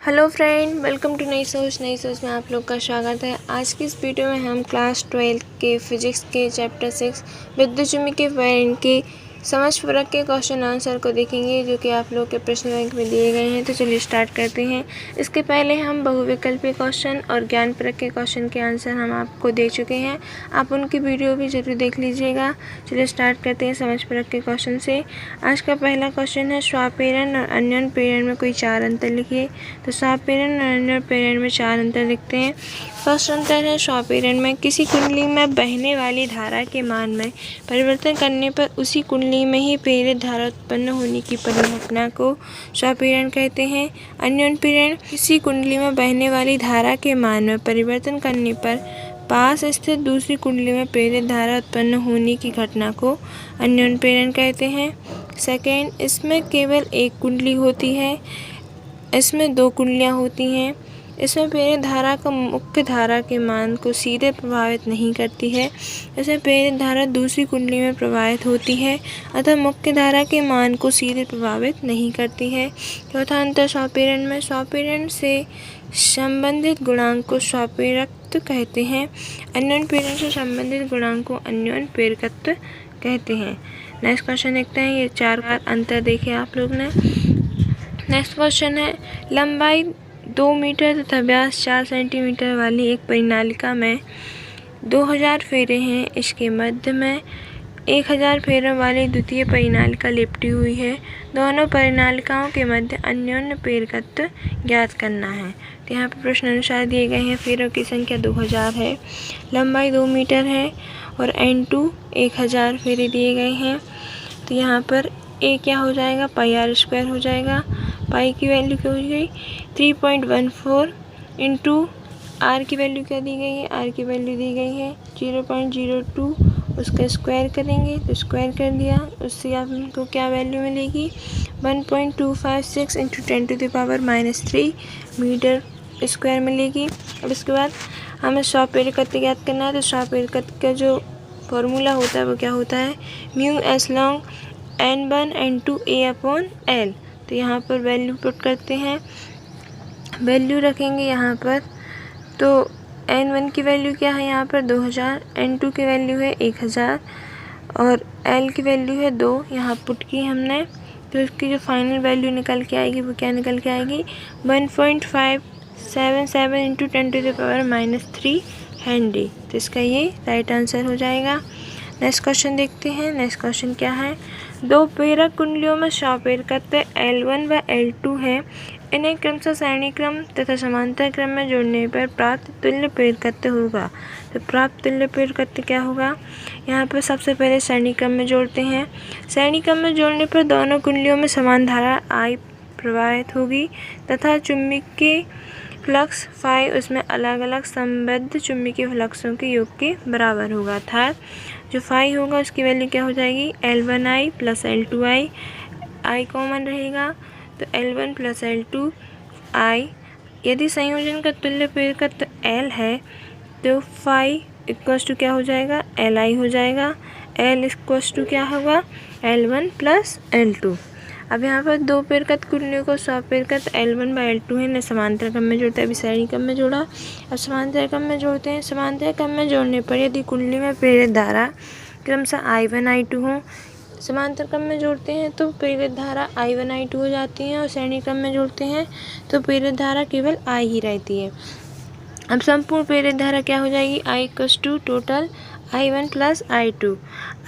Hello friend, welcome to नई सोच में आप लोग का स्वागत है। आज की इस वीडियो में हम क्लास 12 के फिजिक्स के चैप्टर 6 विद्युत चुम्बकीय परिवहन की समझ परक के क्वेश्चन आंसर को देखेंगे, जो कि आप लोग के प्रश्न बैंक में दिए गए हैं। तो चलिए स्टार्ट करते हैं। इसके पहले हम बहुविकल्पीय क्वेश्चन और ज्ञान परक के क्वेश्चन के आंसर हम आपको दे चुके हैं, आप उनकी वीडियो भी जरूर देख लीजिएगा। चलिए स्टार्ट करते हैं समझ परक के क्वेश्चन से। आज का पहला क्वेश्चन है, स्वापेरण और अन्योन्य प्रेरण में कोई 4 अंतर लिखिए। तो स्वापेरण और अन्योन्य प्रेरण में 4 अंतर लिखते हैं। फर्स्ट अंतर है, स्वापेरण में किसी कुंडली में बहने वाली धारा के मान में परिवर्तन करने पर उसी कुंडली में ही प्रेरित धारा उत्पन्न होने की परिघटना को स्वापेरण कहते हैं। अन्योन्य प्रेरण किसी कुंडली में बहने वाली धारा के मान में परिवर्तन करने पर पास स्थित दूसरी कुंडली में प्रेरित धारा उत्पन्न होने की घटना को अन्योन्य प्रेरण कहते हैं। सेकेंड, इसमें केवल एक कुंडली होती है, इसमें 2 कुंडलियाँ होती हैं। इसमें प्रेरित धारा का मुख्य धारा के मान को सीधे प्रभावित नहीं करती है, इसमें प्रेरित धारा दूसरी कुंडली में प्रवाहित होती है, अतः मुख्य धारा के मान को सीधे प्रभावित नहीं करती है। चौथा अंतर स्वापेरण में, स्वापेरण से संबंधित गुणांक को स्वापेरकत्व कहते हैं, अन्योन्य प्रेरण से संबंधित गुणांक को अन्योन्य प्रेरकत्व कहते हैं। नेक्स्ट क्वेश्चन देखते हैं। ये 4 अंतर देखे आप लोग ने। नेक्स्ट क्वेश्चन है, लंबाई 2 मीटर तथा व्यास 4 सेंटीमीटर वाली एक परिनालिका में 2000 फेरे हैं। इसके मध्य में 1000 फेरों वाली द्वितीय परिनालिका लिपटी हुई है। दोनों परिनालिकाओं के मध्य अन्योन्य प्रेरकत्व ज्ञात करना है। तो यहाँ पर प्रश्न अनुसार दिए गए हैं। फेरों की संख्या 2000 है, लंबाई 2 मीटर है और N2 1000 फेरे दिए गए हैं। तो यहाँ पर ए क्या हो जाएगा, पाई आर स्क्वायर हो जाएगा। पाई की वैल्यू क्या हो गई 3.14 इंटू आर की वैल्यू क्या दी गई है, आर की वैल्यू दी गई है 0.02, उसका स्क्वायर करेंगे तो स्क्वायर कर दिया, उससे आपको क्या वैल्यू मिलेगी 1.256 इंटू 10⁻³ मीटर स्क्वायर मिलेगी। अब इसके बाद हमें स्वापेरकत्व ज्ञात करना है। तो स्वापेरकत्व का जो फॉर्मूला होता है वो क्या होता है, mu S long N1 N2 A/L। तो यहाँ पर वैल्यू पुट करते हैं, वैल्यू रखेंगे यहाँ पर। तो N1 की वैल्यू क्या है यहाँ पर 2000, N2 की वैल्यू है 1000 और L की वैल्यू है 2, यहाँ पुट की हमने। तो इसकी जो फाइनल वैल्यू निकल के आएगी वो क्या निकल के आएगी 1.577 इंटू 10⁻³ हेनरी। तो इसका ये राइट आंसर हो जाएगा। नेक्स्ट क्वेश्चन देखते हैं। नेक्स्ट क्वेश्चन क्या है, 2 प्रेरक कुंडलियों में स्वापेरकत्व L1 व L2 है। इन्हें क्रमशः श्रेणी क्रम तथा समांतर क्रम में जोड़ने पर प्राप्त तुल्य प्रेरकत्व होगा। तो प्राप्त तुल्य प्रेरकत्व क्या होगा, यहाँ पर सबसे पहले श्रेणी क्रम में जोड़ते हैं। श्रेणी क्रम में जोड़ने पर दोनों कुंडलियों में समान धारा I प्रवाहित होगी तथा चुंबकीय फ्लक्स फाई उसमें अलग अलग संबद्ध चुंबकीय फ्लक्सों के योग के बराबर होगा। अर्थात जो फाई होगा उसकी वैल्यू क्या हो जाएगी L1I plus L2I, I common रहेगा तो L1 प्लस L2I। यदि संयोजन का तुल्य प्रेरकत्व L है तो फाई इक्वल्स टू क्या हो जाएगा Li हो जाएगा। L इक्वल्स टू क्या होगा L1 प्लस L2। अब यहाँ पर 2 प्रेरकत्व कुंडलियों को स्वापेरकत्व L1/L2 है, ने समांतर क्रम में जोड़ता है, अभी श्रेणी क्रम में जोड़ा। अब समांतर क्रम में जोड़ते हैं। समांतर क्रम में जोड़ने पर यदि कुंडली में प्रेरित धारा क्रमशः I1 I2 हो, समांतर क्रम में जोड़ते हैं तो प्रेरित धारा I1 I2 हो जाती है और श्रेणी क्रम में जोड़ते हैं तो प्रेरित धारा केवल I ही रहती है। अब संपूर्ण प्रेरित धारा क्या हो जाएगी I equals to total I1 plus I2।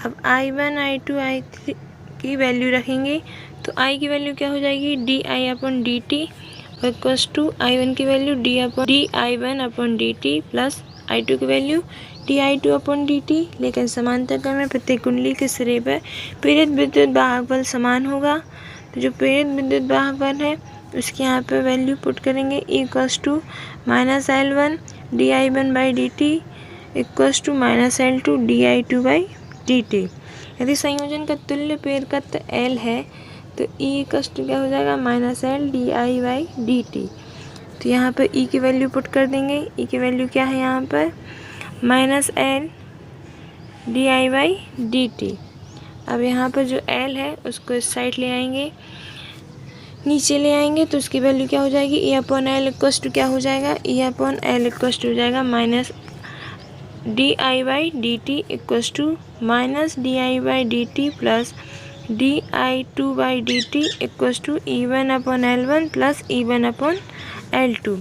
अब I1 I2 I3 की वैल्यू रखेंगे तो I की वैल्यू क्या हो जाएगी dI/dt और इक्वल्स टू I1 की वैल्यू dI1/dt प्लस I2 की वैल्यू dI2/dt। लेकिन समांतर क्रम में प्रत्येक कुंडली के सिरे पर प्रेरित विद्युत वाहक बल समान होगा। तो जो प्रेरित विद्युत वाहक बल है उसकी यहाँ पर वैल्यू पुट करेंगे equals to -L1 dI1/dt equals to -L2 dI2/dt। यदि संयोजन का तुल्य प्रेरकत्व L है तो E इक्वल्स टू क्या हो जाएगा -L dI/dt। तो यहाँ पर E की वैल्यू पुट कर देंगे। E की वैल्यू क्या है यहाँ पर -L dI/dt। अब यहाँ पर जो L है उसको इस साइड ले आएंगे। नीचे ले आएंगे तो उसकी वैल्यू क्या हो जाएगी, E upon L equals to क्या हो जाएगा, E upon L equals to हो जाएगा minus di/dt equals to minus di/dt plus di2/dt equals to E1 upon L1 plus E1 upon L2।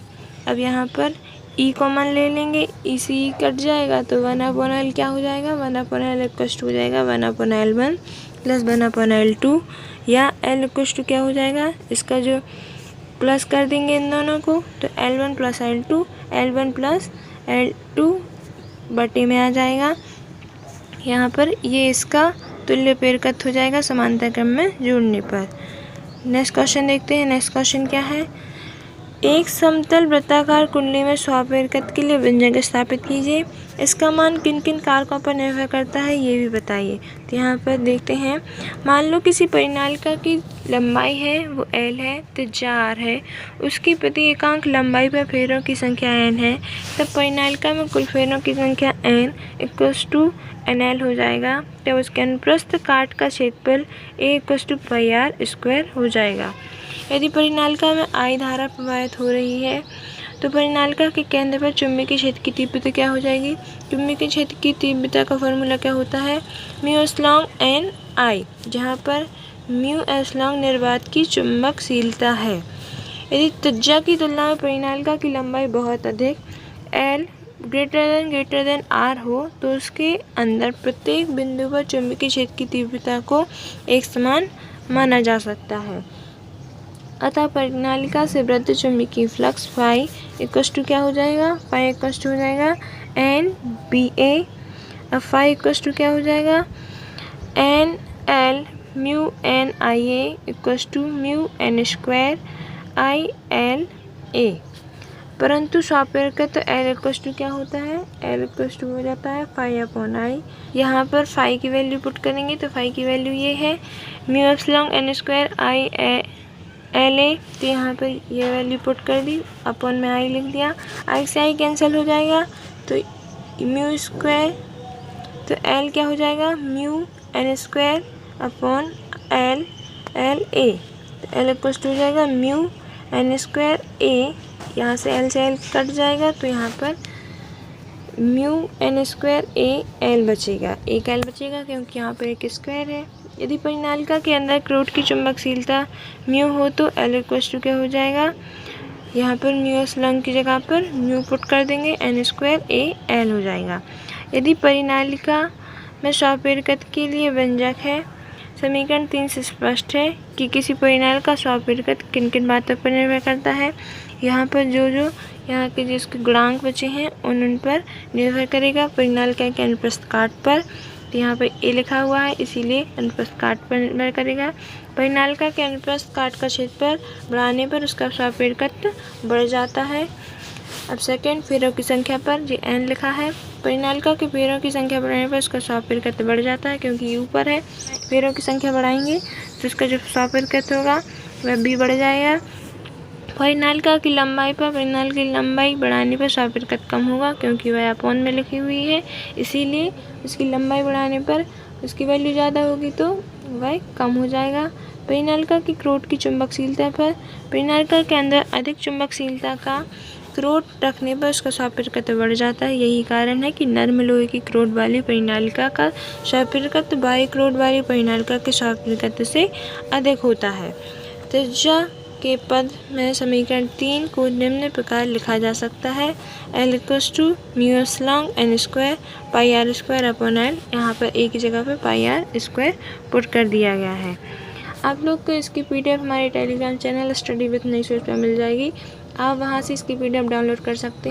अब यहाँ पर E कॉमन ले लेंगे, E से E कट जाएगा तो 1 अपॉन L क्या हो जाएगा, 1 अपॉन L इक्वस टू हो जाएगा 1 upon L1 plus 1 upon L2, या L इक्वस टू क्या हो जाएगा, इसका जो प्लस कर देंगे इन दोनों को तो L1 plus L1 plus L2 बटे में आ जाएगा। यहाँ पर ये इसका तुल्य पेरकत हो जाएगा समांतर क्रम में जोड़ने पर। नेक्स्ट क्वेश्चन देखते हैं। नेक्स्ट क्वेश्चन क्या है, एक समतल वृत्ताकार कुंडली में स्वपेरकत के लिए व्यंजक स्थापित कीजिए। इसका मान किन किन कारकों पर निर्भर करता है ये भी बताइए। तो यहाँ पर देखते हैं, मान लो किसी परिनालिका की लंबाई है वो L है, त्रिज्या R है, उसकी प्रति एकांक लंबाई पर फेरों की संख्या N है, तब परिनालिका में कुल फेरों की संख्या N इक्वस टू NL हो जाएगा। तब उसके अनुप्रस्थ काट का क्षेत्रफल A equals to pi R square हो जाएगा। यदि परिनालिका में I धारा प्रवाहित हो रही है तो परिनालिका के केंद्र पर चुंबकीय क्षेत्र की तीव्रता क्या हो जाएगी। चुंबकीय क्षेत्र की तीव्रता का फॉर्मूला क्या होता है, म्यू एप्सिलॉन एन आई, जहाँ पर म्यू एप्सिलॉन निर्वात की चुंबकशीलता है। यदि त्रिज्या की तुलना में परिनालिका की लंबाई बहुत अधिक L ग्रेटर देन R हो तो उसके अंदर प्रत्येक बिंदु पर चुंबकीय क्षेत्र की तीव्रता को एक समान माना जा सकता है। अतः परिनालिका से वृत्त चुंबकीय फ्लक्स फाई इक्वस टू क्या हो जाएगा, फाई इक्वस टू हो जाएगा एन बी ए। अब फाई इक्वस टू क्या हो जाएगा, N L mu N I A equals to mu N square I L A. परंतु स्वपेरकत तो एल इक्वस टू क्या होता है, एल इक्वस टू हो जाता है फाई अपॉन आई। यहाँ पर फाई की वैल्यू पुट करेंगे तो फाई की वैल्यू ये है mu epsilon N square I L A. तो यहाँ पर ये वैल्यू पुट कर दी, अपॉन में आई लिख दिया, आई से आई कैंसिल हो जाएगा तो म्यू स्क्वायर, तो एल क्या हो जाएगा mu N square upon L L A. तो एल इक्वस टू हो जाएगा म्यू एन स्क्वायर ए, यहाँ से एल कट जाएगा तो यहाँ पर mu N square A L बचेगा, एक एल बचेगा क्योंकि यहाँ पर एक स्क्वायर है। यदि परिनालिका के अंदर क्रोट की चुंबकशीलता म्यू हो तो एल इक्वस टू क्या हो जाएगा, यहाँ पर म्यू एप्सिलॉन की जगह पर म्यू पुट कर देंगे, एन स्क्वायर ए एल हो जाएगा। यदि परिनालिका में स्वपेरकत के लिए व्यंजक है, समीकरण 3 से स्पष्ट है कि किसी परिनालिका स्वपेरकत किन किन बातों पर निर्भर करता है। यहाँ पर जो यहाँ के जिसके गुणांक बचे हैं उन पर निर्भर करेगा। परिनालिका के अनुप्रस्थ काट पर, तो यहाँ पर ए लिखा हुआ है इसीलिए अनुप्रस्थ काट पर निर्भर करेगा। परिनालिका के अनुप्रस्थ काट का क्षेत्रफल बढ़ाने पर उसका स्वपेरकत बढ़ जाता है। अब सेकंड, फेरों की संख्या पर जो एन लिखा है, परिनालिका के फेरों की संख्या बढ़ाने पर उसका स्वपेरकत बढ़ जाता है क्योंकि ये ऊपर है। फेरों की संख्या बढ़ाएंगे तो उसका जो स्वपेरकत होगा वह भी बढ़ जाएगा। परिनालिका की लंबाई पर, परिनालिका की लंबाई बढ़ाने पर स्वपेरकत कम होगा क्योंकि वह अपॉन में लिखी हुई है, इसीलिए उसकी लंबाई बढ़ाने पर उसकी वैल्यू ज़्यादा होगी तो वह कम हो जाएगा। परिनालिका की क्रोट की चुंबकशीलता पर, परिनालिका के अंदर अधिक चुंबकशीलता का क्रोट रखने पर उसका स्वपेरकत बढ़ जाता है। यही कारण है कि नर्म लोहे की क्रोट वाली परिनालिका का स्वपेरकत बाह्य क्रोट वाली परिनालिका के स्वपेरकत से अधिक होता है। त्रिज्या के पद में समीकरण 3 को निम्न प्रकार लिखा जा सकता है, L equals to mu epsilon N square pi R square upon L. यहाँ पर एक ही जगह पर पाई आर स्क्वायर पुट कर दिया गया है। आप लोग को इसकी PDF हमारे टेलीग्राम चैनल स्टडी विद नई सोच पर मिल जाएगी। आप वहाँ से इसकी PDF डाउनलोड कर सकते हैं।